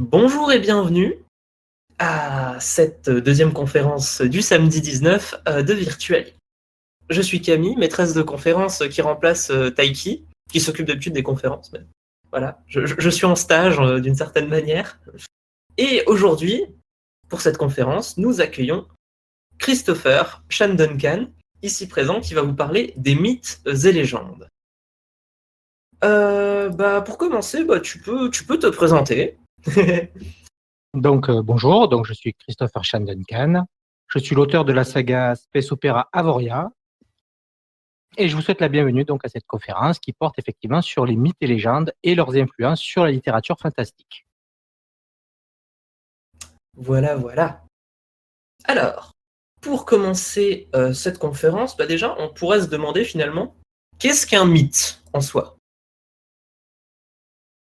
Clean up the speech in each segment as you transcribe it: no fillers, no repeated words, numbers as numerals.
Bonjour et bienvenue à cette deuxième conférence du samedi 19 de Virtuali. Je suis Camille, maîtresse de conférence qui remplace Taiki, qui s'occupe d'habitude des conférences. Mais voilà, je suis en stage d'une certaine manière. Et aujourd'hui, pour cette conférence, nous accueillons Christopher Shandokan, ici présent, qui va vous parler des mythes et légendes. Pour commencer, tu peux te présenter. Bonjour, je suis Christopher Shandokan. Je suis l'auteur de la saga Space Opera Avoria et je vous souhaite la bienvenue à cette conférence qui porte effectivement sur les mythes et légendes et leurs influences sur la littérature fantastique. Voilà. Alors, pour commencer cette conférence, déjà, on pourrait se demander finalement, qu'est-ce qu'un mythe en soi?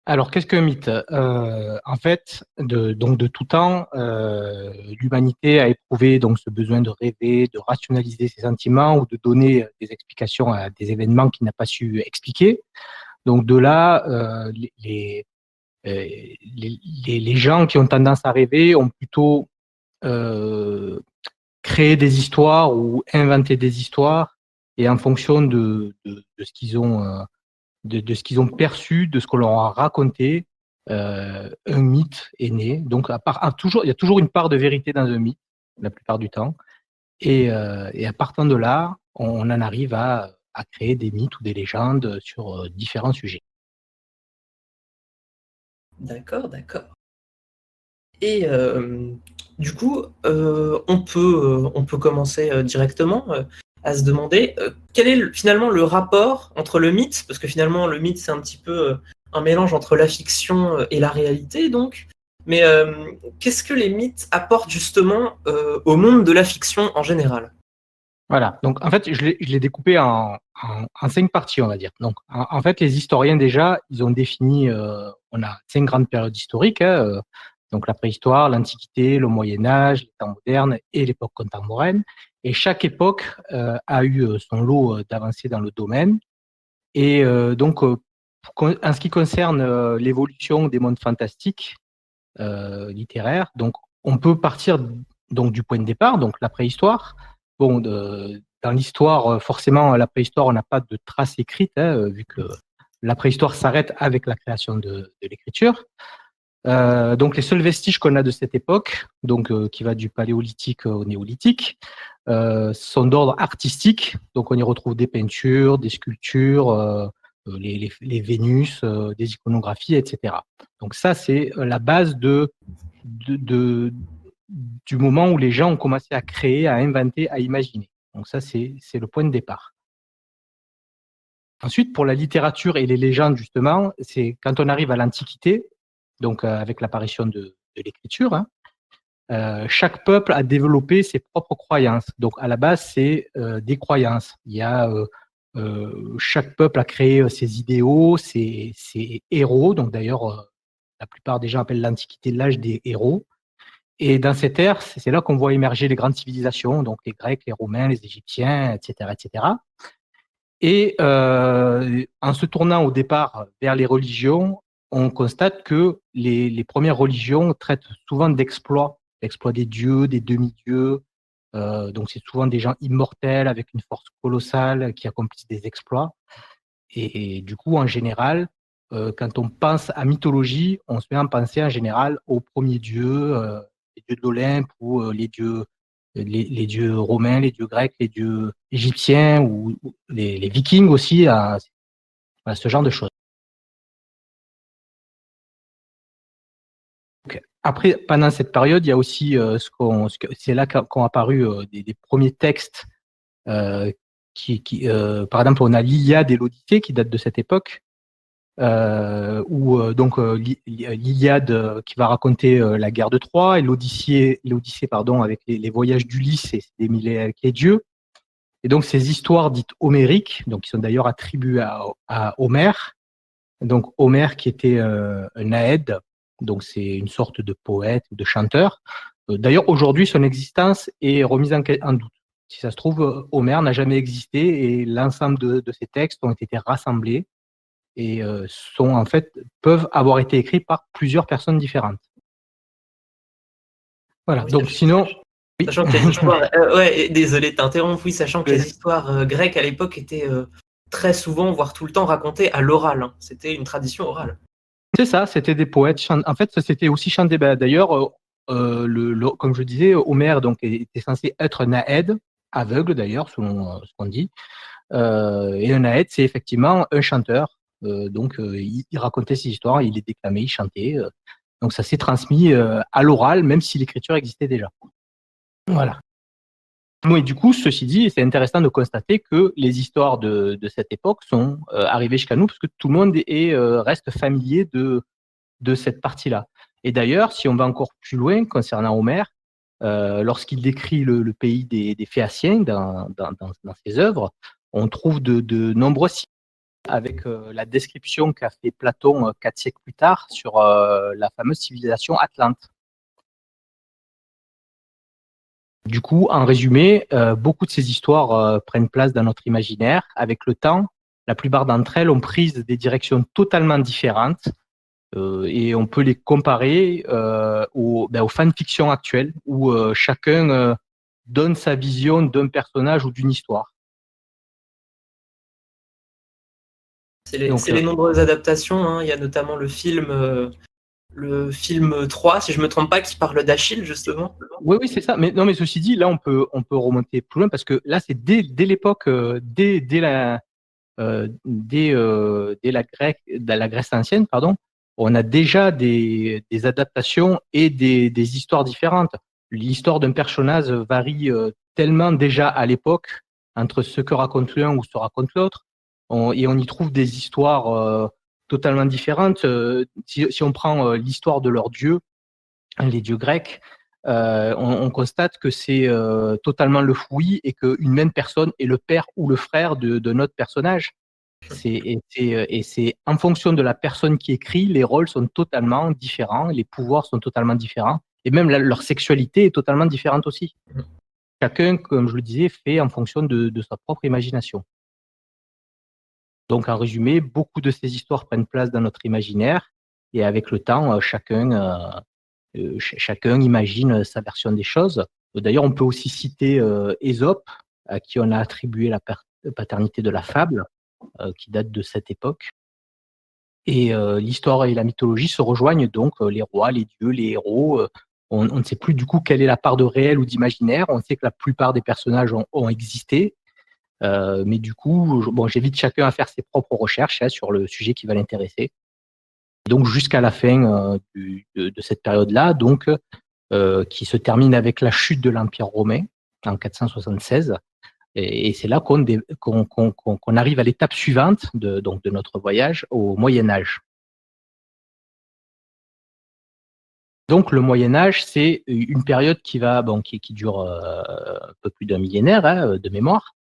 Alors, qu'est-ce qu'un mythe? En fait, de tout temps, l'humanité a éprouvé ce besoin de rêver, de rationaliser ses sentiments ou de donner des explications à des événements qu'il n'a pas su expliquer. Donc de là, les gens qui ont tendance à rêver ont plutôt créé des histoires ou inventé des histoires, et en fonction de ce qu'ils ont, de ce qu'ils ont perçu, de ce qu'on leur a raconté, un mythe est né. Donc il y a toujours une part de vérité dans un mythe, la plupart du temps, et à partant de là, on en arrive à créer des mythes ou des légendes sur différents sujets. D'accord. Et du coup, on peut commencer directement à se demander quel est finalement le rapport entre le mythe, parce que finalement le mythe c'est un petit peu un mélange entre la fiction et la réalité, donc. Mais qu'est-ce que les mythes apportent justement au monde de la fiction en général? Voilà, donc en fait, je l'ai découpé en 5 parties, on va dire. Donc en fait, les historiens déjà, ils ont défini, on a 5 grandes périodes historiques, donc la préhistoire, l'Antiquité, le Moyen Âge, les temps modernes et l'époque contemporaine. Et chaque époque a eu son lot d'avancées dans le domaine. Et en ce qui concerne l'évolution des mondes fantastiques littéraires, donc on peut partir du point de départ, donc la préhistoire. Bon, dans l'histoire, forcément, la préhistoire, on n'a pas de traces écrites, vu que la préhistoire s'arrête avec la création de l'écriture. Donc, les seuls vestiges qu'on a de cette époque, qui va du paléolithique au néolithique, sont d'ordre artistique. Donc, on y retrouve des peintures, des sculptures, les Vénus, des iconographies, etc. Donc, ça, c'est la base du moment où les gens ont commencé à créer, à inventer, à imaginer. Donc ça, c'est le point de départ. Ensuite, pour la littérature et les légendes, justement, c'est quand on arrive à l'Antiquité, avec l'apparition de l'écriture, chaque peuple a développé ses propres croyances. Donc à la base, c'est des croyances. Il y a chaque peuple a créé ses idéaux, ses héros. Donc d'ailleurs, la plupart des gens appellent l'Antiquité l'âge des héros. Et dans cette ère, c'est là qu'on voit émerger les grandes civilisations, donc les Grecs, les Romains, les Égyptiens, etc., etc. Et en se tournant au départ vers les religions, on constate que les premières religions traitent souvent d'exploits, l'exploit des dieux, des demi-dieux. Donc c'est souvent des gens immortels avec une force colossale qui accomplissent des exploits. Et du coup, en général, quand on pense à mythologie, on se met à penser en général aux premiers dieux, les dieux de l'Olympe ou les dieux romains, les dieux grecs, les dieux égyptiens ou les vikings aussi, à ce genre de choses. Donc, après, pendant cette période, il y a aussi c'est là qu'ont apparu des premiers textes par exemple, on a l'Iliade et l'Odyssée qui datent de cette époque. L'Iliade qui va raconter la guerre de Troie, et l'Odyssée pardon, avec les voyages d'Ulysse et des mille avec les dieux. Et donc ces histoires dites homériques, donc qui sont d'ailleurs attribuées à Homère. Donc Homère qui était un Naède, donc c'est une sorte de poète ou de chanteur. D'ailleurs aujourd'hui son existence est remise en doute. Si ça se trouve, Homère n'a jamais existé et l'ensemble de ces textes ont été rassemblés et peuvent avoir été écrits par plusieurs personnes différentes. Voilà. Oui, Donc sinon, oui. sachant que les histoires, désolé de t'interrompre, oui, sachant que les histoires grecques à l'époque étaient très souvent, voire tout le temps, racontées à l'oral. Hein. C'était une tradition orale. C'est ça, c'était des poètes. En fait, c'était aussi chanté. D'ailleurs, comme je disais, Homère donc était censé être naëd, aveugle d'ailleurs, selon ce qu'on dit. Et un naëd, c'est effectivement un chanteur. Il racontait ses histoires, il les déclamait, il chantait. Donc ça s'est transmis à l'oral, même si l'écriture existait déjà. Voilà. Bon, et du coup, ceci dit, c'est intéressant de constater que les histoires de cette époque sont arrivées jusqu'à nous parce que tout le monde reste familier de cette partie-là. Et d'ailleurs, si on va encore plus loin concernant Homère, lorsqu'il décrit le pays des Phéaciens dans ses œuvres, on trouve de nombreux signes avec la description qu'a fait Platon 4 siècles plus tard sur la fameuse civilisation atlante. Du coup, en résumé, beaucoup de ces histoires prennent place dans notre imaginaire. Avec le temps, la plupart d'entre elles ont pris des directions totalement différentes et on peut les comparer aux fanfictions actuelles où chacun donne sa vision d'un personnage ou d'une histoire. C'est les nombreuses adaptations. Hein. Il y a notamment le film 3, si je ne me trompe pas, qui parle d'Achille, justement. Oui, c'est ça. Mais ceci dit, là, on peut remonter plus loin parce que là, c'est dès l'époque, dès la Grèce ancienne, pardon, on a déjà des adaptations et des histoires différentes. L'histoire d'un personnage varie tellement déjà à l'époque entre ce que raconte l'un ou ce que raconte l'autre, et on y trouve des histoires totalement différentes. Si on prend l'histoire de leurs dieux, les dieux grecs, on constate que c'est totalement le fouillis et qu'une même personne est le père ou le frère de notre personnage. Et c'est en fonction de la personne qui écrit, les rôles sont totalement différents, les pouvoirs sont totalement différents, et même leur sexualité est totalement différente aussi. Chacun, comme je le disais, fait en fonction de sa propre imagination. Donc, en résumé, beaucoup de ces histoires prennent place dans notre imaginaire, et avec le temps, chacun imagine sa version des choses. D'ailleurs, on peut aussi citer Ésope, à qui on a attribué la paternité de la fable, qui date de cette époque. Et l'histoire et la mythologie se rejoignent donc, les rois, les dieux, les héros. On ne sait plus du coup quelle est la part de réel ou d'imaginaire. On sait que la plupart des personnages ont existé. Mais du coup, j'invite chacun à faire ses propres recherches sur le sujet qui va l'intéresser. Donc jusqu'à la fin de cette période-là, donc qui se termine avec la chute de l'Empire romain en 476. Et c'est là qu'on arrive à l'étape suivante de notre voyage, au Moyen Âge. Donc le Moyen Âge, c'est une période qui dure un peu plus d'un millénaire, de mémoire.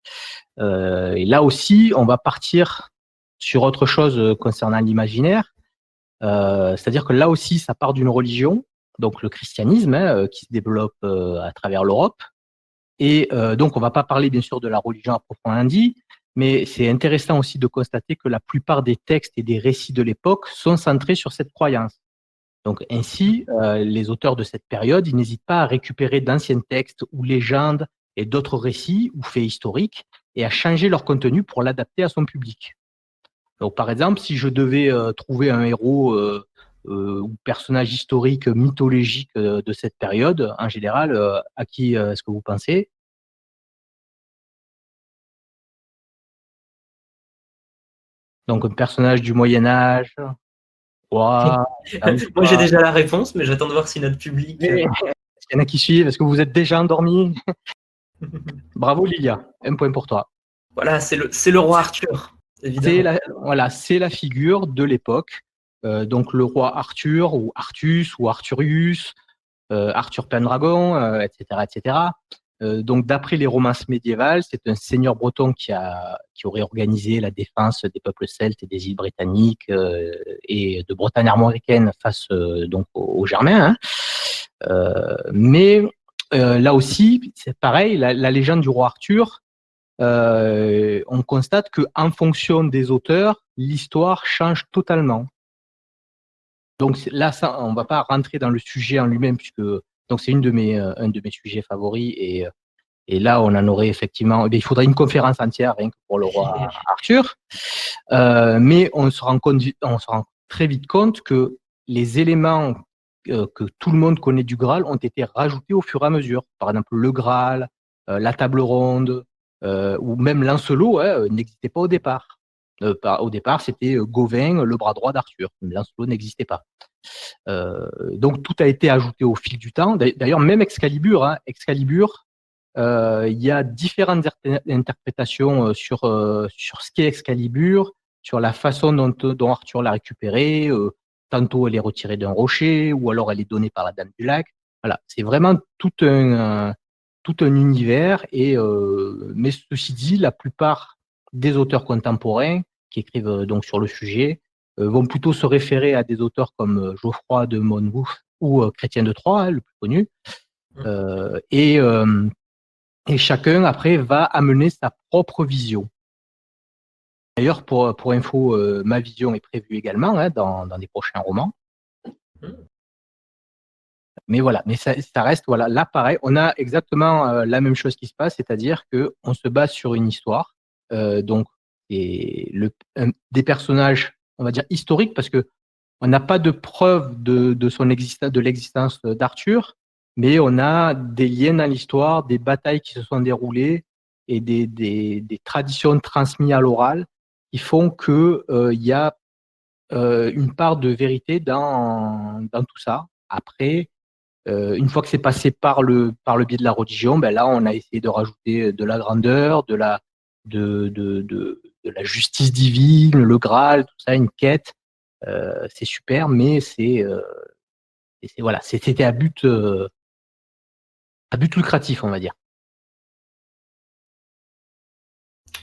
Et là aussi, on va partir sur autre chose concernant l'imaginaire. C'est-à-dire que là aussi, ça part d'une religion, donc le christianisme, qui se développe à travers l'Europe. Et donc, on ne va pas parler bien sûr de la religion à proprement dit, mais c'est intéressant aussi de constater que la plupart des textes et des récits de l'époque sont centrés sur cette croyance. Donc ainsi, les auteurs de cette période, ils n'hésitent pas à récupérer d'anciens textes ou légendes et d'autres récits ou faits historiques et à changer leur contenu pour l'adapter à son public. Donc par exemple, si je devais trouver un héros ou personnage historique mythologique de cette période, en général, à qui est-ce que vous pensez? Donc un personnage du Moyen Âge. Wow. Moi, j'ai déjà la réponse, mais j'attends de voir si notre public... Il y en a qui suivent. Est-ce que vous êtes déjà endormi? Bravo Lilia, un point pour toi. Voilà, c'est le roi Arthur, évidemment. C'est la figure de l'époque. Donc le roi Arthur, ou Artus, ou Arthurius, Arthur Pendragon, etc., etc. Donc d'après les romances médiévales, c'est un seigneur breton qui aurait organisé la défense des peuples celtes et des îles britanniques et de Bretagne armoricaine face donc aux Germains. Mais là aussi, c'est pareil, la légende du roi Arthur, on constate qu'en fonction des auteurs, l'histoire change totalement. Donc là, on ne va pas rentrer dans le sujet en lui-même, puisque Donc c'est un de mes sujets favoris et là on en aurait effectivement. Il faudrait une conférence entière rien que pour le roi Arthur. Mais on se rend très vite compte que les éléments que tout le monde connaît du Graal ont été rajoutés au fur et à mesure. Par exemple, le Graal, la table ronde, ou même Lancelot n'existait pas au départ. Au départ, c'était Gawain, le bras droit d'Arthur. Lancelot n'existait pas. Donc tout a été ajouté au fil du temps. D'ailleurs, même Excalibur, il y a différentes interprétations sur ce qu'est Excalibur, sur la façon dont Arthur l'a récupérée. Tantôt elle est retirée d'un rocher, ou alors elle est donnée par la Dame du Lac. Voilà, c'est vraiment tout un univers. Mais ceci dit, la plupart des auteurs contemporains qui écrivent donc sur le sujet vont plutôt se référer à des auteurs comme Geoffroy de Monmouth ou Chrétien de Troyes, le plus connu. Et chacun, après, va amener sa propre vision. D'ailleurs, pour info, ma vision est prévue également dans des prochains romans. Mais voilà, ça reste, voilà, là, pareil, on a exactement la même chose qui se passe, c'est-à-dire qu'on se base sur une histoire, donc des personnages, on va dire, historiques, parce que on n'a pas de preuve de l'existence d'Arthur, mais on a des liens dans l'histoire, des batailles qui se sont déroulées et des traditions transmises à l'oral qui font que il y a une part de vérité dans tout ça. Après, une fois que c'est passé par le biais de la religion, ben là, on a essayé de rajouter de la grandeur, de la justice divine, le Graal, tout ça, une quête. C'est super, mais voilà, c'était à but lucratif, on va dire.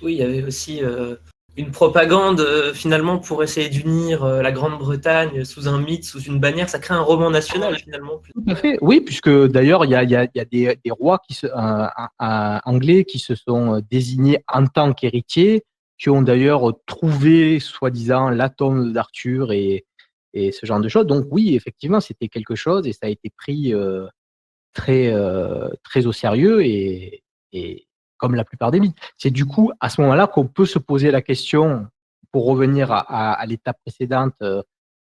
Oui, il y avait aussi une propagande finalement pour essayer d'unir la Grande-Bretagne sous un mythe, sous une bannière. Ça crée un roman national finalement. Tout à fait. Oui, puisque d'ailleurs il y a des rois anglais qui se sont désignés en tant qu'héritiers, qui ont d'ailleurs trouvé soi-disant la tombe d'Arthur et ce genre de choses. Donc oui, effectivement, c'était quelque chose et ça a été pris très au sérieux et comme la plupart des mythes. C'est du coup à ce moment-là qu'on peut se poser la question, pour revenir à l'étape précédente,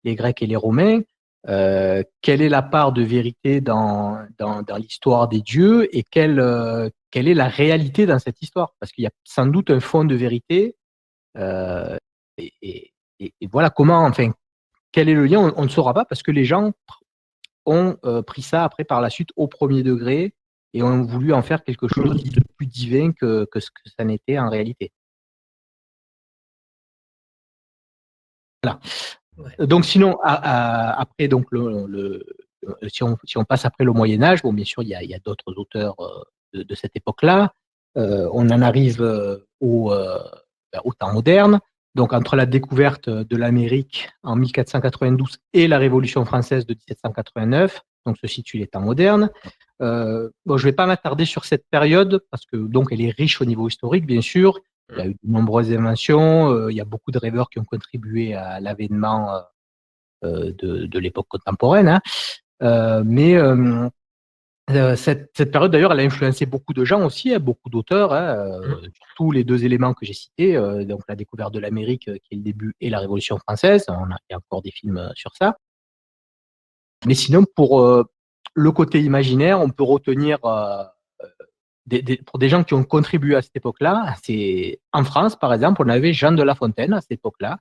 les Grecs et les Romains, quelle est la part de vérité dans l'histoire des dieux et quelle est la réalité dans cette histoire? Parce qu'il y a sans doute un fond de vérité. Et voilà comment, enfin, quel est le lien? On ne saura pas parce que les gens ont pris ça après par la suite au premier degré et ont voulu en faire quelque chose de plus divin que ce que ça n'était en réalité. Voilà. Ouais. Donc sinon, après, donc si on passe après le Moyen-Âge, bon, bien sûr, il y a d'autres auteurs de cette époque-là. On en arrive au temps moderne. Donc, entre la découverte de l'Amérique en 1492 et la Révolution française de 1789, donc se situent les temps modernes. Je ne vais pas m'attarder sur cette période parce que donc elle est riche au niveau historique, bien sûr. Il y a eu de nombreuses inventions. Il y a beaucoup de rêveurs qui ont contribué à l'avènement de l'époque contemporaine. Mais cette période, d'ailleurs, elle a influencé beaucoup de gens aussi, beaucoup d'auteurs, surtout les deux éléments que j'ai cités, donc la découverte de l'Amérique, qui est le début, et la Révolution française. Il y a encore des films sur ça. Mais sinon, pour le côté imaginaire, on peut retenir, pour des gens qui ont contribué à cette époque-là, c'est en France, par exemple, on avait Jean de La Fontaine à cette époque-là,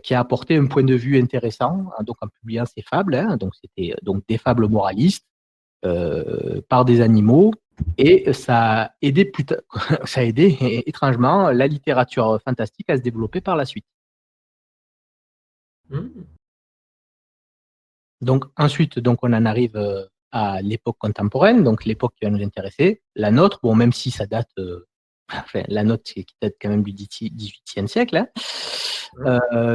qui a apporté un point de vue intéressant, donc en publiant ses fables. Donc c'était donc des fables moralistes, par des animaux, et ça a aidé étrangement la littérature fantastique à se développer par la suite. Donc ensuite, donc on en arrive à l'époque contemporaine, donc l'époque qui va nous intéresser, la nôtre, bon, même si ça date, la nôtre qui date quand même du XVIIIe siècle.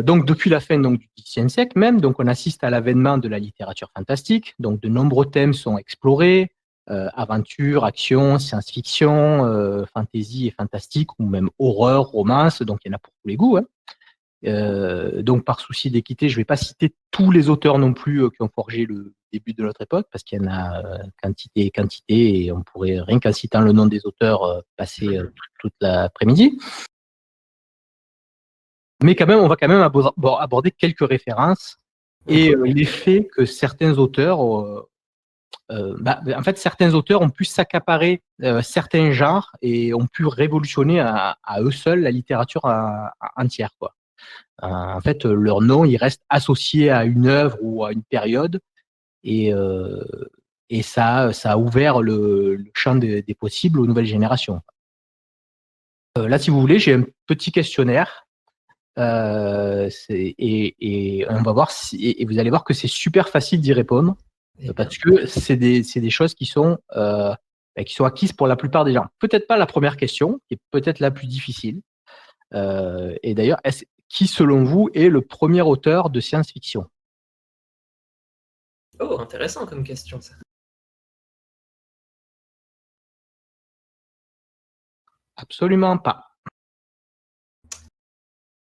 Donc depuis la fin du XVIIIe siècle même, donc on assiste à l'avènement de la littérature fantastique. Donc de nombreux thèmes sont explorés, aventure, action, science-fiction, fantasy et fantastique, ou même horreur, romance. Donc il y en a pour tous les goûts. Donc, par souci d'équité, je ne vais pas citer tous les auteurs non plus qui ont forgé le début de notre époque, parce qu'il y en a quantité et quantité, et on pourrait, rien qu'en citant le nom des auteurs, passer toute l'après-midi. Mais quand même, on va quand même aborder quelques références et l'effet que certains auteurs, en fait, certains auteurs ont pu s'accaparer certains genres et ont pu révolutionner à eux seuls la littérature entière, quoi. En fait, leur nom, il reste associé à une œuvre ou à une période, et ça a ouvert le champ des possibles aux nouvelles générations. Là, si vous voulez, j'ai un petit questionnaire. Et on va voir et vous allez voir que c'est super facile d'y répondre, parce que c'est des choses qui sont acquises pour la plupart des gens. Peut-être pas la première question, qui est peut-être la plus difficile. Et d'ailleurs, qui, selon vous, est le premier auteur de science-fiction? Oh, intéressant comme question, ça. Absolument pas.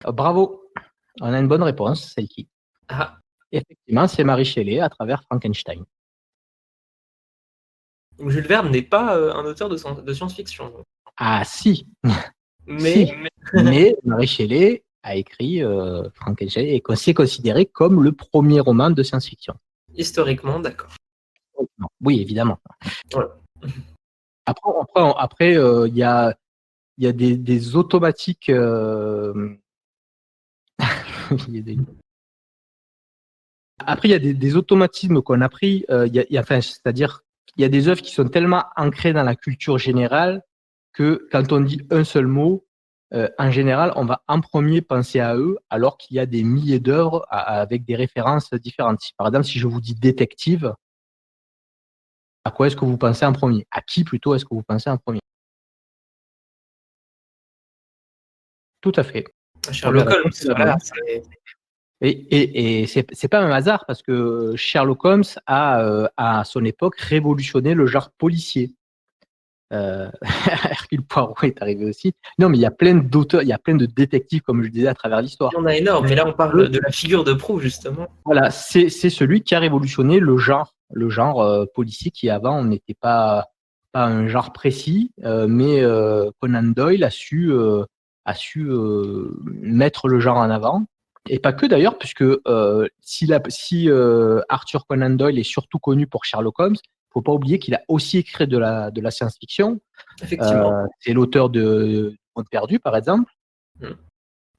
Bravo, on a une bonne réponse, celle-ci. Ah, Effectivement, c'est Mary Shelley à travers Frankenstein. donc Jules Verne n'est pas un auteur de science-fiction. Ah si, Mais, si. Mais Mary Shelley a écrit Frankenstein, et c'est considéré comme le premier roman de science-fiction. historiquement, d'accord. Oui, évidemment. Voilà. Après, il y a des automatiques. Après, il y a des automatismes qu'on a pris. C'est-à-dire qu'il y a des œuvres qui sont tellement ancrées dans la culture générale que quand on dit un seul mot, en général, on va en premier penser à eux, alors qu'il y a des milliers d'œuvres avec des références différentes. Par exemple, si je vous dis détective, à quoi est-ce que vous pensez en premier? À qui plutôt est-ce que vous pensez en premier? Tout à fait. Sherlock Holmes, voilà. Et c'est pas un hasard, parce que Sherlock Holmes a à son époque révolutionné le genre policier. Hercule Poirot est arrivé aussi. Non, mais il y a plein d'auteurs, il y a plein de détectives, comme je disais, à travers l'histoire. Il y en a énorme, mais là on parle de la figure de proue, justement. Voilà, c'est celui qui a révolutionné le genre policier, qui avant on n'était pas un genre précis, mais Conan Doyle a su mettre le genre en avant. Et pas que d'ailleurs, puisque si Arthur Conan Doyle est surtout connu pour Sherlock Holmes, faut pas oublier qu'il a aussi écrit de la science-fiction. Effectivement. C'est l'auteur de Monde perdu, par exemple.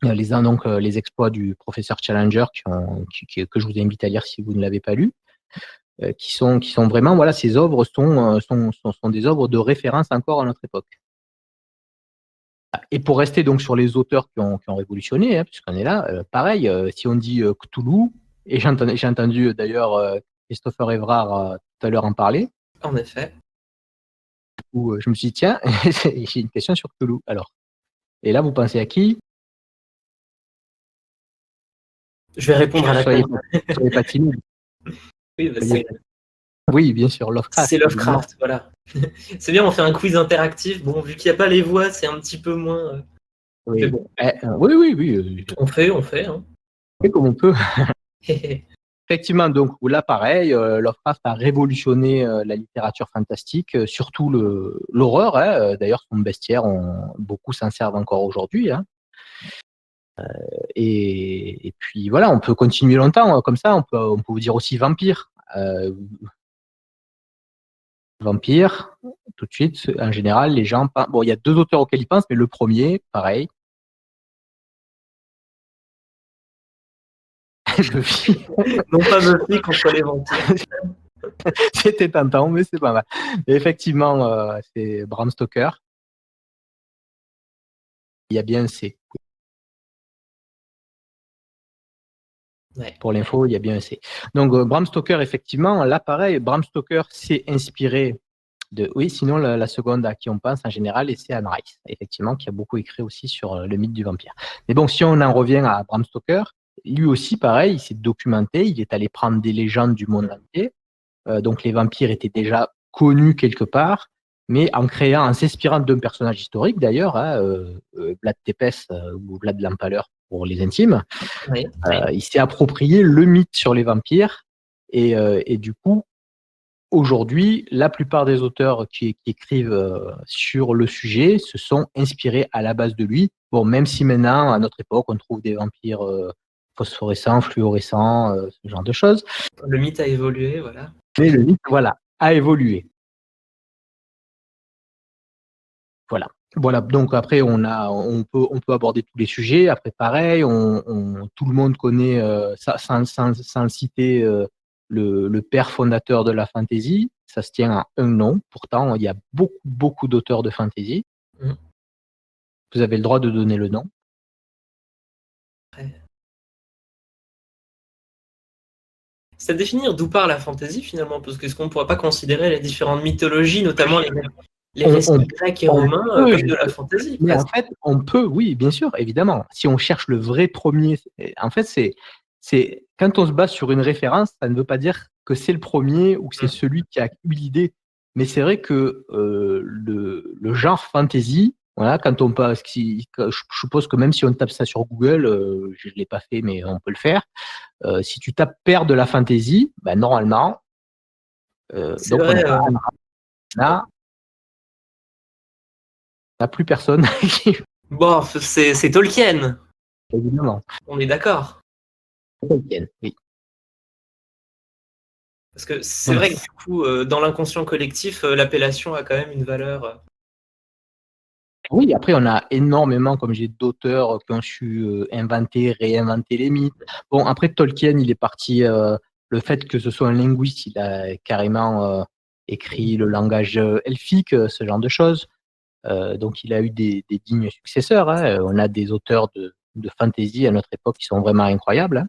Les exploits du professeur Challenger, que je vous invite à lire si vous ne l'avez pas lu, qui sont vraiment, voilà, ces œuvres sont des œuvres de référence encore à notre époque. Et pour rester donc sur les auteurs qui ont révolutionné, hein, puisqu'on est là, pareil, si on dit Cthulhu, et j'ai entendu d'ailleurs Christopher Evrard tout à l'heure en parler. En effet. Où je me suis dit, tiens, j'ai une question sur Cthulhu. Alors, et là, vous pensez à qui? Je vais répondre à la question. Soyez pas timide. Oui, bien sûr, Lovecraft. C'est Lovecraft, voilà. C'est bien, on fait un quiz interactif. Bon, vu qu'il n'y a pas les voix, c'est un petit peu moins. Oui, bon. oui. On fait. Hein. On fait comme on peut. Effectivement, donc là, pareil, Lovecraft a révolutionné la littérature fantastique, surtout l'horreur. Hein. D'ailleurs, son bestiaire, beaucoup s'en servent encore aujourd'hui. Hein. Et puis voilà, on peut continuer longtemps comme ça. On peut vous dire aussi vampire. Vampire, tout de suite, en général, les gens... Bon, il y a deux auteurs auxquels ils pensent, mais le premier, pareil. Non pas Buffy contre les vampires. C'était tentant, mais c'est pas mal. Et effectivement, c'est Bram Stoker. Il y a bien un C. Ouais. Pour l'info, il y a bien un C. Donc, Bram Stoker, effectivement, là, pareil, Bram Stoker s'est inspiré de... Oui, sinon, la seconde à qui on pense en général, c'est Anne Rice, effectivement, qui a beaucoup écrit aussi sur le mythe du vampire. Mais bon, si on en revient à Bram Stoker, lui aussi, pareil, il s'est documenté, il est allé prendre des légendes du monde entier. Donc, les vampires étaient déjà connus quelque part, mais en s'inspirant d'un personnage historique, d'ailleurs, Vlad Tepes ou Vlad l'Empaleur, pour les intimes. Oui. Il s'est approprié le mythe sur les vampires et du coup, aujourd'hui, la plupart des auteurs qui écrivent sur le sujet se sont inspirés à la base de lui. Bon, même si maintenant, à notre époque, on trouve des vampires phosphorescents, fluorescents, ce genre de choses. Le mythe a évolué, voilà. Mais le mythe, voilà, a évolué. Voilà. Donc après, on peut aborder tous les sujets. Après, pareil, tout le monde connaît, sans le citer, le père fondateur de la fantasy. Ça se tient à un nom. Pourtant, il y a beaucoup d'auteurs de fantasy. Mm. Vous avez le droit de donner le nom. C'est à définir d'où part la fantasy finalement, parce que est-ce qu'on ne pourrait pas considérer les différentes mythologies, notamment les récits grecs et romains, comme de la fantasy? Mais en fait, on peut, oui, bien sûr, évidemment. Si on cherche le vrai premier, en fait, c'est quand on se base sur une référence, ça ne veut pas dire que c'est le premier ou que c'est celui qui a eu l'idée. Mais c'est vrai que le genre fantasy, voilà, quand on passe, je suppose que même si on tape ça sur Google, je ne l'ai pas fait, mais on peut le faire. Si tu tapes père de la fantasy, ben, normalement, C'est donc vrai, on n'a plus personne. bon, c'est Tolkien, Évidemment. on est d'accord. Tolkien, oui. Parce que c'est vrai que du coup, dans l'inconscient collectif, l'appellation a quand même une valeur. Oui, après, on a énormément, comme j'ai d'auteurs qui ont su inventer, réinventer les mythes. Bon, après, Tolkien, il est parti, le fait que ce soit un linguiste, il a carrément écrit le langage elfique, ce genre de choses. Donc, il a eu des dignes successeurs. Hein. On a des auteurs de fantasy à notre époque qui sont vraiment incroyables. Hein.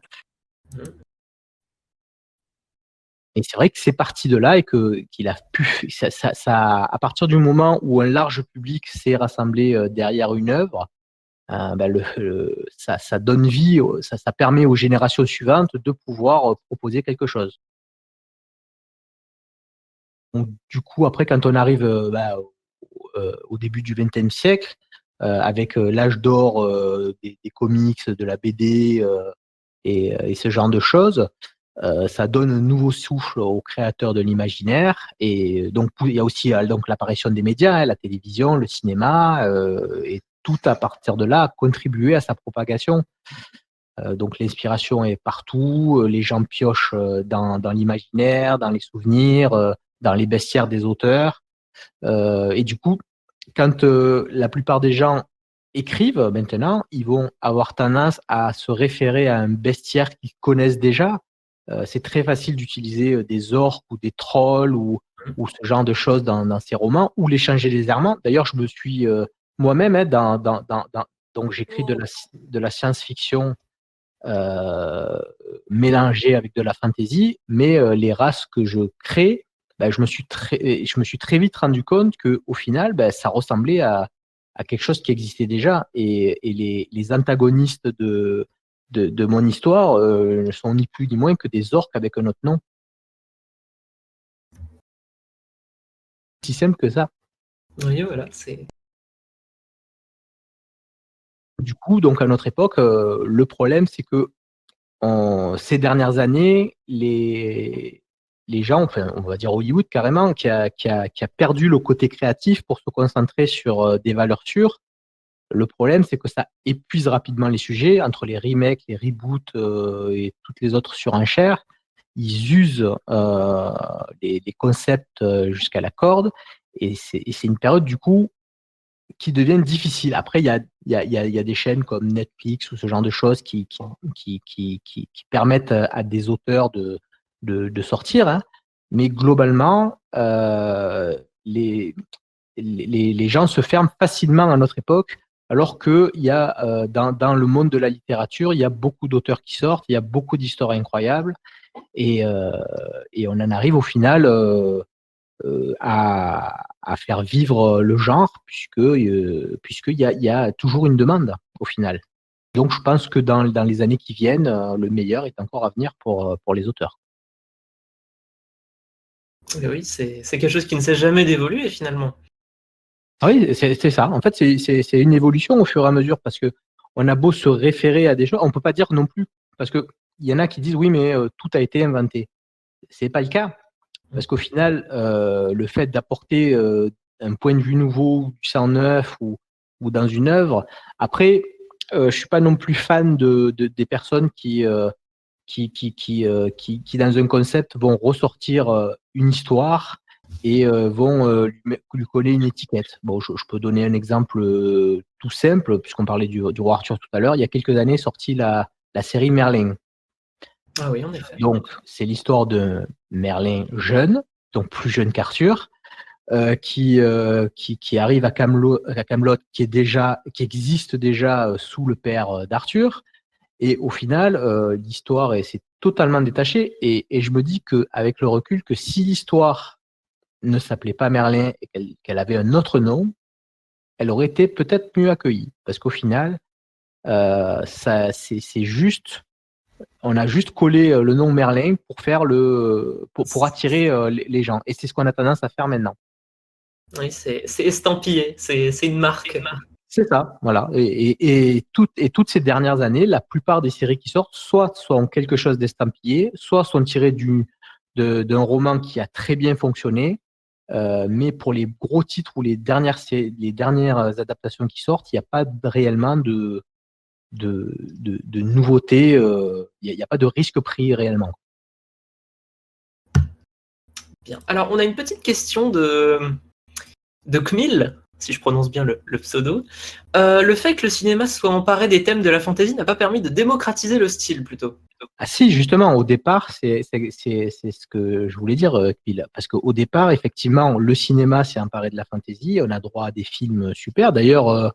Et c'est vrai que c'est parti de là et qu'il a pu, à partir du moment où un large public s'est rassemblé derrière une œuvre, ça donne vie, ça permet aux générations suivantes de pouvoir proposer quelque chose. Donc, du coup, après, quand on arrive au début du XXe siècle, avec l'âge d'or des comics, de la BD et ce genre de choses, ça donne un nouveau souffle aux créateurs de l'imaginaire. Et donc, il y a aussi donc l'apparition des médias, hein, la télévision, le cinéma, et tout à partir de là a contribué à sa propagation. Donc, l'inspiration est partout, les gens piochent dans l'imaginaire, dans les souvenirs, dans les bestiaires des auteurs. Et du coup, quand la plupart des gens écrivent maintenant, ils vont avoir tendance à se référer à un bestiaire qu'ils connaissent déjà. C'est très facile d'utiliser des orques ou des trolls ou ce genre de choses dans ces romans, ou les changer légèrement. D'ailleurs, je me suis moi-même, hein, donc j'écris de la science-fiction mélangée avec de la fantasy, mais les races que je crée, je me suis très vite rendu compte qu'au final, ça ressemblait à quelque chose qui existait déjà. Et les antagonistes de mon histoire ne sont ni plus ni moins que des orques avec un autre nom. Si simple que ça. Oui, voilà, c'est. Du coup, donc à notre époque, le problème, c'est que ces dernières années, les gens, enfin, on va dire Hollywood carrément, qui a perdu le côté créatif pour se concentrer sur des valeurs sûres. Le problème, c'est que ça épuise rapidement les sujets entre les remakes, les reboots et toutes les autres surenchères. Ils usent les concepts jusqu'à la corde, et c'est une période du coup qui deviennent difficiles. Après, il y a des chaînes comme Netflix ou ce genre de choses qui permettent à des auteurs de sortir, hein. Mais globalement, les gens se ferment facilement à notre époque, alors qu'il y a dans le monde de la littérature, il y a beaucoup d'auteurs qui sortent, il y a beaucoup d'histoires incroyables, et on en arrive au final à faire vivre le genre, puisqu'il y a toujours une demande au final. Donc je pense que dans les années qui viennent, le meilleur est encore à venir pour les auteurs. Et oui, c'est quelque chose qui ne s'est jamais d'évoluer finalement. Ah oui, c'est ça. En fait, c'est une évolution au fur et à mesure, parce que on a beau se référer à des choses, on peut pas dire non plus, parce que il y en a qui disent oui, mais tout a été inventé. C'est pas le cas, parce qu'au final, le fait d'apporter un point de vue nouveau, du sang neuf ou dans une œuvre. Après, je suis pas non plus fan des personnes qui dans un concept vont ressortir une histoire et vont lui coller une étiquette. Bon, je peux donner un exemple tout simple, puisqu'on parlait du roi Arthur tout à l'heure. Il y a quelques années, sorti la série Merlin. Ah oui, en effet. Donc, c'est l'histoire de Merlin jeune, donc plus jeune qu'Arthur, qui arrive à Camelot, qui existe déjà sous le père d'Arthur. Et au final, l'histoire s'est totalement détachée. Et je me dis qu'avec le recul, que si l'histoire ne s'appelait pas Merlin et qu'elle avait un autre nom, elle aurait été peut-être mieux accueillie. Parce qu'au final, c'est juste, on a juste collé le nom Merlin pour faire pour attirer les gens. Et c'est ce qu'on a tendance à faire maintenant. Oui, c'est estampillé, c'est une marque. C'est ça, voilà. Et toutes ces dernières années, la plupart des séries qui sortent, soit sont quelque chose d'estampillé, soit sont tirées d'un roman qui a très bien fonctionné. Mais pour les gros titres ou les dernières adaptations qui sortent, il n'y a pas réellement de nouveautés. Il n'y a pas de risque pris réellement. Bien. Alors, on a une petite question de Kmil, si je prononce bien le pseudo. Le fait que le cinéma soit emparé des thèmes de la fantasy n'a pas permis de démocratiser le style, plutôt. Ah si, justement, au départ, c'est ce que je voulais dire, Kmil. Parce qu'au départ, effectivement, le cinéma s'est emparé de la fantasy. On a droit à des films super. D'ailleurs,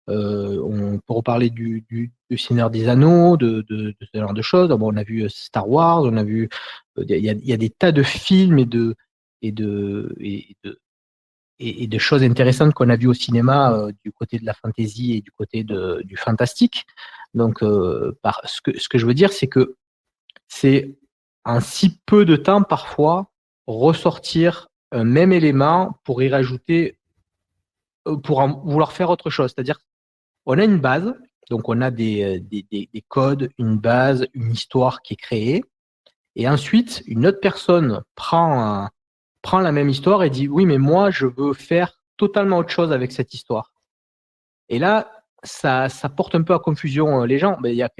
on peut reparler du Seigneur des Anneaux, de ce genre de choses. Bon, on a vu Star Wars, on a vu... Il y a des tas de films et de choses intéressantes qu'on a vues au cinéma du côté de la fantasy et du côté du fantastique. Donc, ce que je veux dire, c'est que c'est en si peu de temps, parfois, ressortir un même élément pour y rajouter, pour en vouloir faire autre chose. C'est-à-dire, on a une base, donc on a des codes, une base, une histoire qui est créée, et ensuite, une autre personne prend la même histoire et dit oui, mais moi, je veux faire totalement autre chose avec cette histoire. Et là, ça porte un peu à confusion les gens. Il y a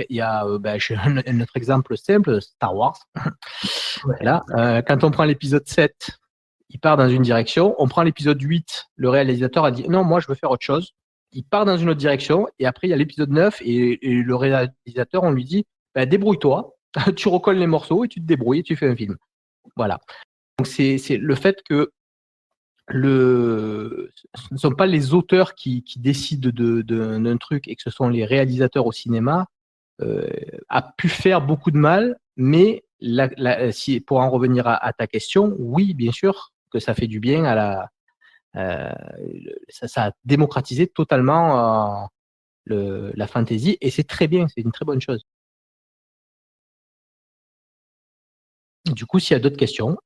j'ai un autre exemple simple, Star Wars. Ouais. Là, quand on prend l'épisode 7, il part dans une direction. On prend l'épisode 8, le réalisateur a dit non, moi, je veux faire autre chose. Il part dans une autre direction. Et après, il y a l'épisode 9 et le réalisateur, on lui dit débrouille-toi, tu recolles les morceaux et tu te débrouilles et tu fais un film. Voilà. Donc, c'est le fait que ce ne sont pas les auteurs qui décident d'un truc et que ce sont les réalisateurs au cinéma, a pu faire beaucoup de mal, mais pour en revenir à ta question, oui, bien sûr que ça fait du bien ça a démocratisé totalement la fantasy et c'est très bien, c'est une très bonne chose. Du coup, s'il y a d'autres questions.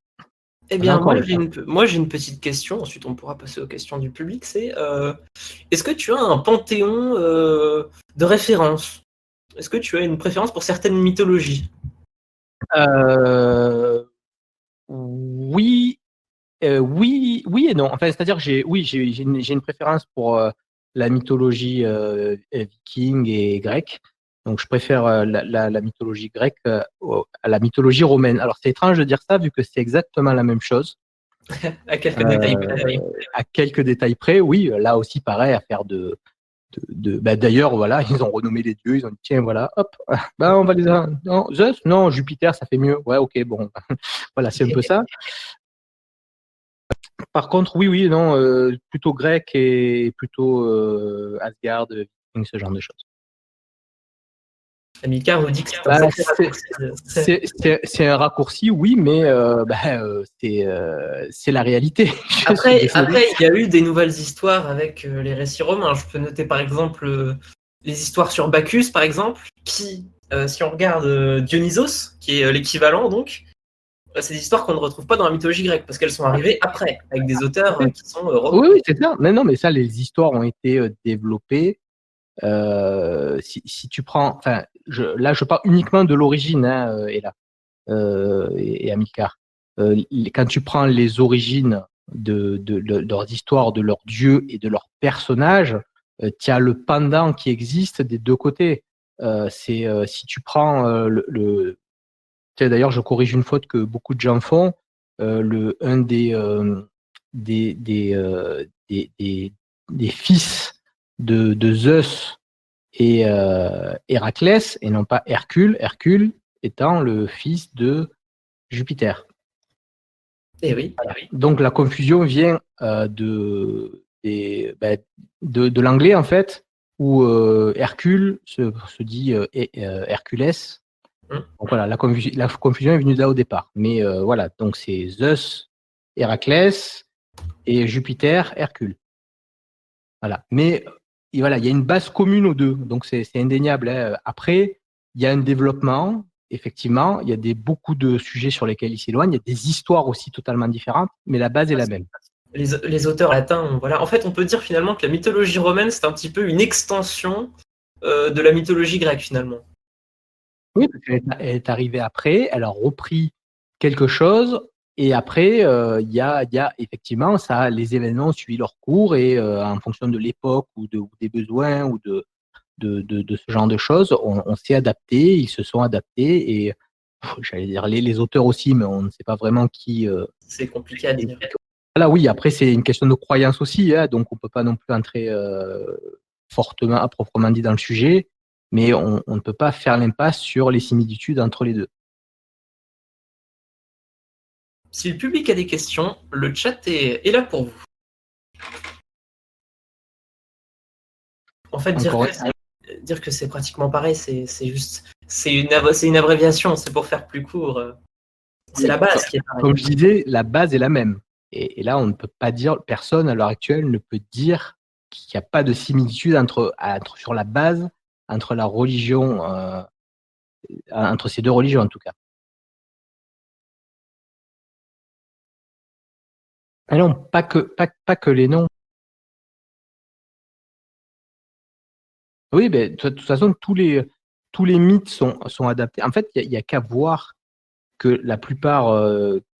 Eh bien, moi j'ai une petite question, ensuite on pourra passer aux questions du public, c'est est-ce que tu as un panthéon de référence? Est-ce que tu as une préférence pour certaines mythologies? Oui, oui et non. Enfin, c'est-à-dire que j'ai une préférence pour la mythologie viking et grecque. Donc, je préfère la mythologie grecque à la mythologie romaine. Alors, c'est étrange de dire ça vu que c'est exactement la même chose. À quelques détails près. À quelques détails près, oui. Là aussi, pareil, à faire d'ailleurs, voilà, ils ont renommé les dieux. Ils ont dit tiens, voilà, hop, on va les. Non, Zeus, non, Jupiter, ça fait mieux. Ouais, ok, bon, voilà, c'est un peu ça. Par contre, oui, non, plutôt grec et plutôt Asgard, Viking, ce genre de choses. Amilcar vous dit que c'est un raccourci, oui, mais c'est la réalité. Après, il y a eu des nouvelles histoires avec les récits romains. Je peux noter par exemple les histoires sur Bacchus, par exemple, qui, si on regarde Dionysos, qui est l'équivalent donc, c'est des histoires qu'on ne retrouve pas dans la mythologie grecque parce qu'elles sont arrivées après, avec des auteurs qui sont romains. Oui, c'est ça. Mais non, mais ça, les histoires ont été développées Si tu prends, enfin, là, je parle uniquement de l'origine, hein, et Amilcar. Quand tu prends les origines de leurs histoires, de leurs dieux et de leurs personnages, tu as le pendant qui existe des deux côtés. Si tu prends d'ailleurs, je corrige une faute que beaucoup de gens font. Un des fils de Zeus et Héraclès, et non pas Hercule, Hercule étant le fils de Jupiter. Et oui. Donc la confusion vient de l'anglais, en fait, où Hercule se dit Hercules. Donc voilà, la confusion est venue de là au départ. Mais voilà, donc c'est Zeus, Héraclès et Jupiter, Hercule. Voilà. Mais voilà, il y a une base commune aux deux, donc c'est indéniable, hein. Après, il y a un développement, effectivement, il y a beaucoup de sujets sur lesquels ils s'éloignent, il y a des histoires aussi totalement différentes, mais la base est la même. Les auteurs latins, voilà. En fait, on peut dire finalement que la mythologie romaine, c'est un petit peu une extension de la mythologie grecque, finalement. Oui, parce qu'elle est arrivée après, elle a repris quelque chose, et après, il y a effectivement, les événements ont suivi leur cours, et en fonction de l'époque ou des besoins ou de ce genre de choses, on s'est adapté, ils se sont adaptés, et j'allais dire les auteurs aussi, mais on ne sait pas vraiment qui. C'est compliqué à dire. Là, oui, après, c'est une question de croyance aussi, hein, donc on ne peut pas non plus entrer fortement, à proprement dit, dans le sujet, mais on ne peut pas faire l'impasse sur les similitudes entre les deux. Si le public a des questions, le chat est là pour vous. En fait, dire que c'est pratiquement pareil, c'est une abréviation, c'est pour faire plus court. C'est la base qui est pareille. Comme je disais, la base est la même. Et là, on ne peut pas dire, personne à l'heure actuelle ne peut dire qu'il n'y a pas de similitude sur la base, entre la religion, entre ces deux religions en tout cas. Ah non, pas que les noms. Oui, de toute façon, tous les mythes sont adaptés. En fait, il y a qu'à voir que la plupart,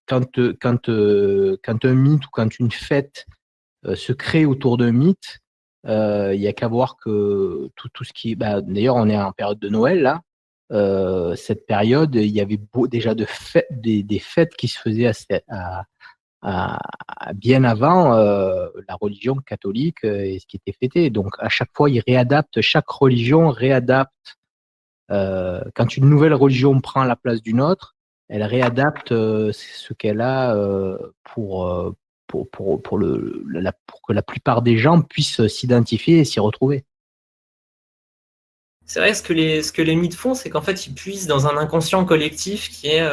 quand un mythe ou quand une fête se crée autour d'un mythe, il y a qu'à voir que tout ce qui... d'ailleurs, on est en période de Noël, là. Cette période, il y avait déjà des fêtes qui se faisaient bien avant la religion catholique et ce qui était fêté. Donc, à chaque fois, chaque religion réadapte. Quand une nouvelle religion prend la place d'une autre, elle réadapte ce qu'elle a pour que la plupart des gens puissent s'identifier et s'y retrouver. C'est vrai, ce que les mythes font, c'est qu'en fait, ils puisent dans un inconscient collectif qui est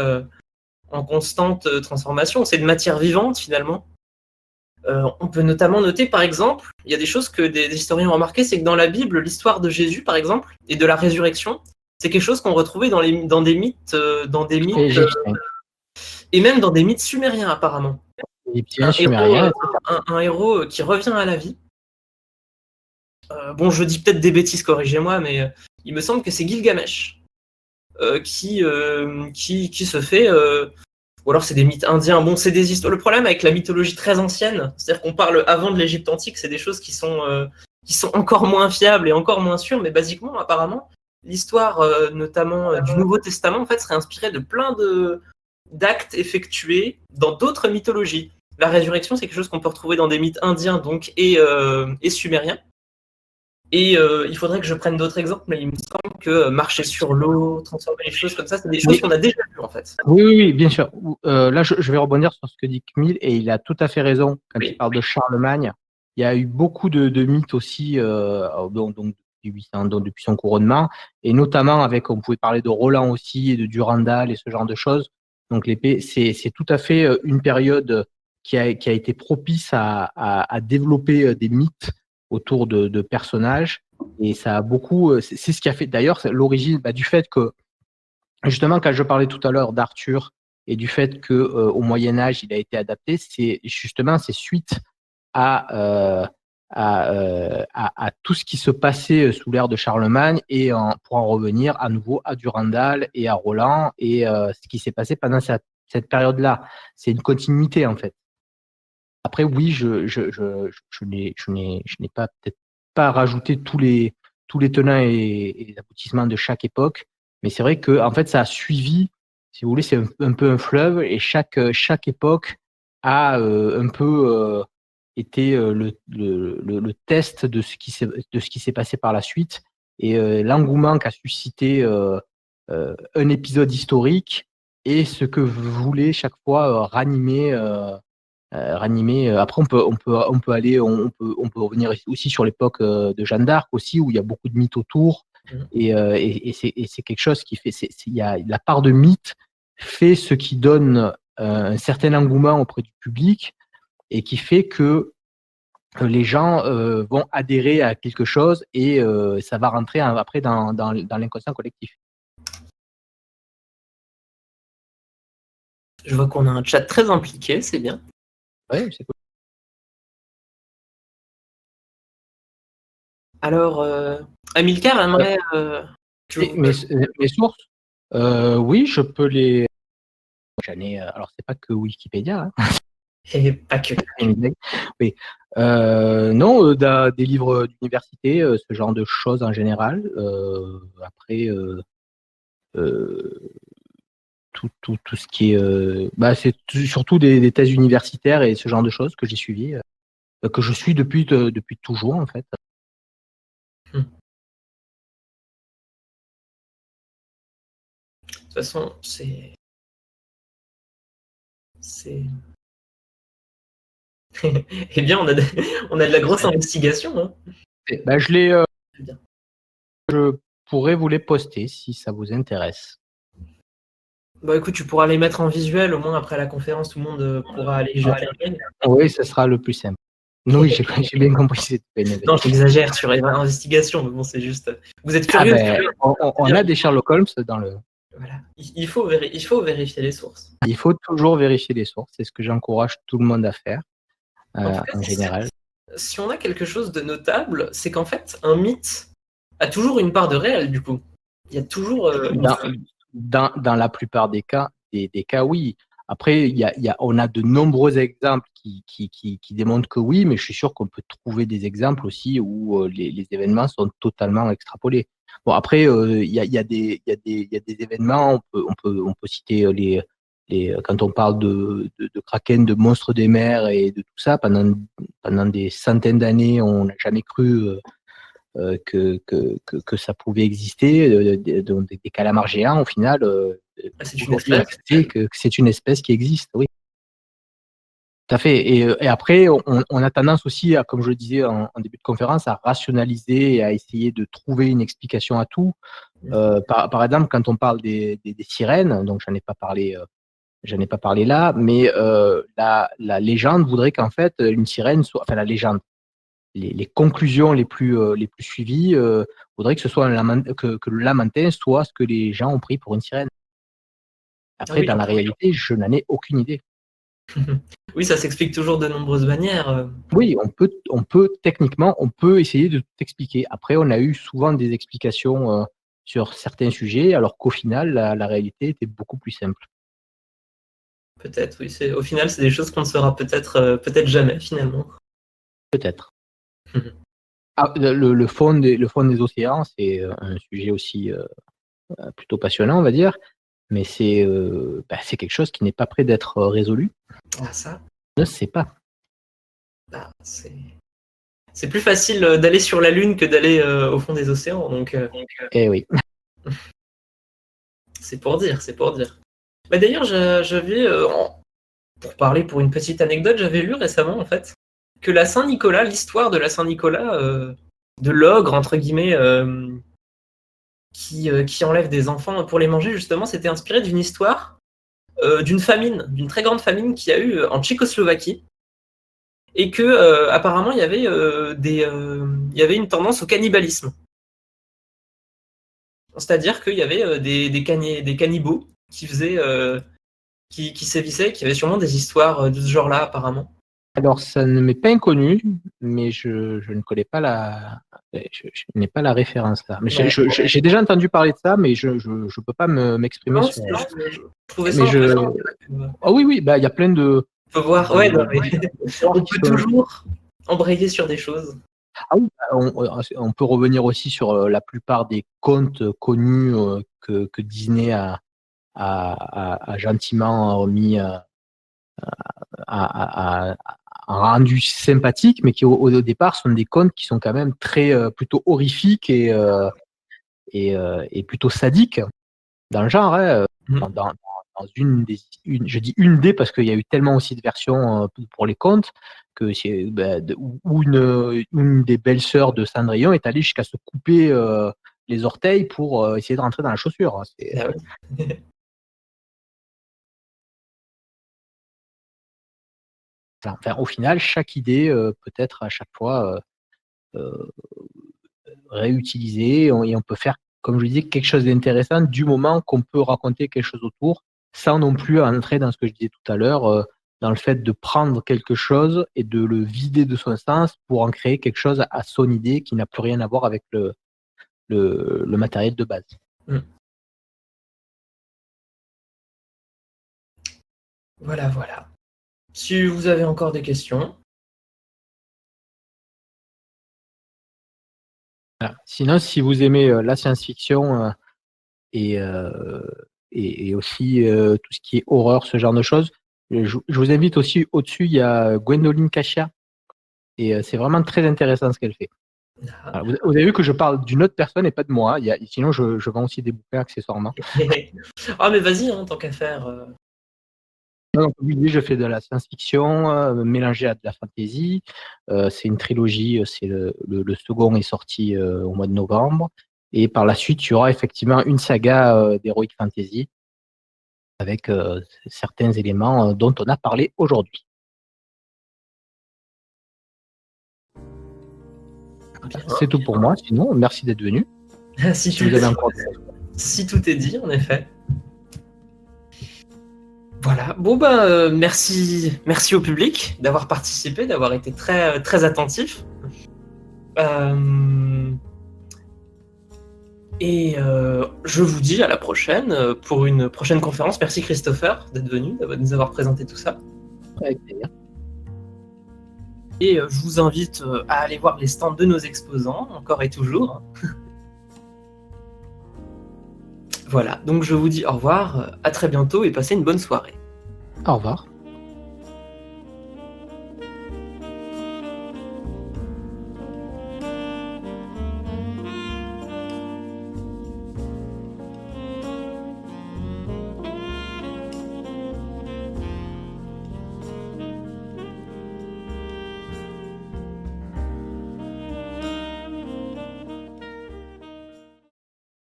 en constante transformation. C'est une matière vivante, finalement. On peut notamment noter, par exemple, il y a des choses que des historiens ont remarqué, c'est que dans la Bible, l'histoire de Jésus, par exemple, et de la résurrection, c'est quelque chose qu'on retrouvait dans des mythes, et même dans des mythes sumériens, apparemment. Un héros qui revient à la vie. Bon, je dis peut-être des bêtises, corrigez-moi, mais il me semble que c'est Gilgamesh qui se fait... ou alors c'est des mythes indiens. Bon, c'est des histoires. Le problème avec la mythologie très ancienne, c'est-à-dire qu'on parle avant de l'Égypte antique, c'est des choses qui sont encore moins fiables et encore moins sûres, mais basiquement, apparemment, l'histoire, notamment du Nouveau Testament, en fait, serait inspirée de plein d'actes effectués dans d'autres mythologies. La résurrection, c'est quelque chose qu'on peut retrouver dans des mythes indiens donc et sumériens. Et il faudrait que je prenne d'autres exemples, mais il me semble que marcher sur l'eau, transformer les choses comme ça, c'est des choses qu'on a déjà vues en fait. Oui, bien sûr. Là, je vais rebondir sur ce que dit Camille, et il a tout à fait raison quand il parle de Charlemagne. Il y a eu beaucoup de mythes aussi, depuis son couronnement, et notamment on pouvait parler de Roland aussi, et de Durandal, et ce genre de choses. Donc l'épée, c'est tout à fait une période qui a été propice à développer des mythes autour de personnages, et ça a beaucoup, c'est ce qui a fait d'ailleurs l'origine du fait que, justement, quand je parlais tout à l'heure d'Arthur et du fait que au Moyen Âge il a été adapté, c'est suite à à tout ce qui se passait sous l'ère de Charlemagne et pour en revenir à nouveau à Durandal et à Roland et ce qui s'est passé pendant cette période-là. C'est une continuité en fait. Après, oui, je n'ai pas peut-être pas rajouté tous les tenants et aboutissements de chaque époque, mais c'est vrai que en fait, ça a suivi, si vous voulez, c'est un peu un fleuve et chaque époque a un peu été le test de ce qui s'est passé par la suite et l'engouement qu'a suscité un épisode historique et ce que voulait chaque fois ranimer. Après, on peut aller, on peut revenir aussi sur l'époque de Jeanne d'Arc aussi, où il y a beaucoup de mythes autour. Et c'est quelque chose qui fait, il y a la part de mythe fait ce qui donne un certain engouement auprès du public et qui fait que les gens vont adhérer à quelque chose et ça va rentrer après dans l'inconscient collectif. Je vois qu'on a un chat très impliqué, c'est bien. Ouais, c'est cool. Alors, Amilcar aimerait Mes sources, oui, je peux les. J'en ai. Alors, c'est pas que Wikipédia. Hein. Et pas que. Oui. Non, des livres d'université, ce genre de choses en général. Après, tout ce qui est. C'est surtout des thèses universitaires et ce genre de choses que j'ai suivies, que je suis depuis toujours, en fait. De toute façon, c'est. Eh bien, on a de la grosse investigation. Hein. Je pourrais vous les poster si ça vous intéresse. Bah écoute, tu pourras les mettre en visuel, au moins après la conférence, tout le monde pourra aller jeter un œil. Oui, ce sera le plus simple. Oui, j'ai bien compris. Non, j'exagère sur l'investigation, mais bon, c'est juste. Vous êtes curieux. On a des Sherlock Holmes dans le. Voilà. Il faut vérifier les sources. Il faut toujours vérifier les sources. C'est ce que j'encourage tout le monde à faire, en général. Si on a quelque chose de notable, c'est qu'en fait, un mythe a toujours une part de réel, du coup. Il y a toujours. Dans la plupart des cas, oui. Après, on a de nombreux exemples qui démontrent que oui, mais je suis sûr qu'on peut trouver des exemples aussi où les événements sont totalement extrapolés. Bon, après, il y a des événements, on peut citer quand on parle de kraken, de monstres des mers et de tout ça, pendant des centaines d'années, on n'a jamais cru que ça pouvait exister, des calamars géants, au final, c'est une espèce qui existe, oui. Tout à fait. Et après, on a tendance aussi, comme je le disais en début de conférence, à rationaliser et à essayer de trouver une explication à tout. Par exemple, quand on parle des sirènes, donc j'en ai pas parlé là, mais la légende voudrait qu'en fait une sirène soit, enfin la légende, les conclusions les plus suivies voudraient que ce soit que le lamentin soit ce que les gens ont pris pour une sirène. Après, dans la réalité, je n'en ai aucune idée. Oui, ça s'explique toujours de nombreuses manières. Oui, on peut techniquement, on peut essayer de tout expliquer. Après, on a eu souvent des explications sur certains sujets, alors qu'au final, la réalité était beaucoup plus simple. Peut-être, oui. Au final, c'est des choses qu'on ne saura peut-être jamais, finalement. Peut-être. Le fond des océans, c'est un sujet aussi plutôt passionnant, on va dire, mais c'est quelque chose qui n'est pas prêt d'être résolu. Ah, ça. On ne sait pas. Ah, c'est plus facile d'aller sur la Lune que d'aller au fond des océans. Donc, Eh oui. C'est pour dire. Bah, d'ailleurs, j'avais, pour parler pour une petite anecdote, j'avais lu récemment, en fait, que la Saint-Nicolas, l'histoire de la Saint-Nicolas, de l'ogre, entre guillemets, qui enlève des enfants pour les manger, justement, c'était inspiré d'une histoire d'une famine, d'une très grande famine qu'il y a eu en Tchécoslovaquie. Et que apparemment il y avait une tendance au cannibalisme. C'est-à-dire qu'il y avait des cannibaux qui faisaient qui sévissaient, qui avaient sûrement des histoires de ce genre-là apparemment. Alors, ça ne m'est pas inconnu, mais je ne connais pas je n'ai pas la référence là. Mais Ouais. j'ai déjà entendu parler de ça, mais je peux pas m'exprimer Non, sur. je trouvais ça Mais intéressant. oh oui, oui, bah il y a plein On peut voir, de, ouais, non, mais d'histoires on qui peut sont. toujours embrayer sur des choses. Ah oui, on peut revenir aussi sur la plupart des contes connus que Disney a gentiment mis a rendu sympathiques, mais qui au départ sont des contes qui sont quand même très plutôt horrifiques et plutôt sadiques dans le genre. Hein, dans je dis une des parce qu'il y a eu tellement aussi de versions pour les contes que où une des belles-sœurs de Cendrillon est allée jusqu'à se couper les orteils pour essayer de rentrer dans la chaussure. Ah oui. Enfin, au final, chaque idée peut être à chaque fois réutilisée et on peut faire, comme je disais, quelque chose d'intéressant du moment qu'on peut raconter quelque chose autour sans non plus entrer dans ce que je disais tout à l'heure, dans le fait de prendre quelque chose et de le vider de son sens pour en créer quelque chose à son idée qui n'a plus rien à voir avec le matériel de base. Voilà, voilà. Si vous avez encore des questions. Voilà. Sinon, si vous aimez la science-fiction et, euh, et aussi tout ce qui est horreur, ce genre de choses, je vous invite aussi au-dessus, il y a Gwendoline Cachia et c'est vraiment très intéressant ce qu'elle fait. Ah. Voilà, vous avez vu que je parle d'une autre personne et pas de moi. Sinon, je vends aussi des bouquins accessoirement. Ah, mais vas-y, hein, tant qu'à faire. Donc, oui, je fais de la science-fiction mélangée à de la fantasy. C'est une trilogie. C'est le second est sorti au mois de novembre. Et par la suite, il y aura effectivement une saga d'Heroic Fantasy avec certains éléments dont on a parlé aujourd'hui. C'est tout pour moi. Sinon, merci d'être venu. si, Si vous avez encore si tout est dit, en effet. Voilà. Bon, merci au public d'avoir participé, d'avoir été très, très attentif. Et je vous dis à la prochaine pour une prochaine conférence. Merci Christopher d'être venu, de nous avoir présenté tout ça. avec plaisir. Et je vous invite à aller voir les stands de nos exposants, encore et toujours. Voilà, donc je vous dis au revoir, à très bientôt et passez une bonne soirée. Au revoir.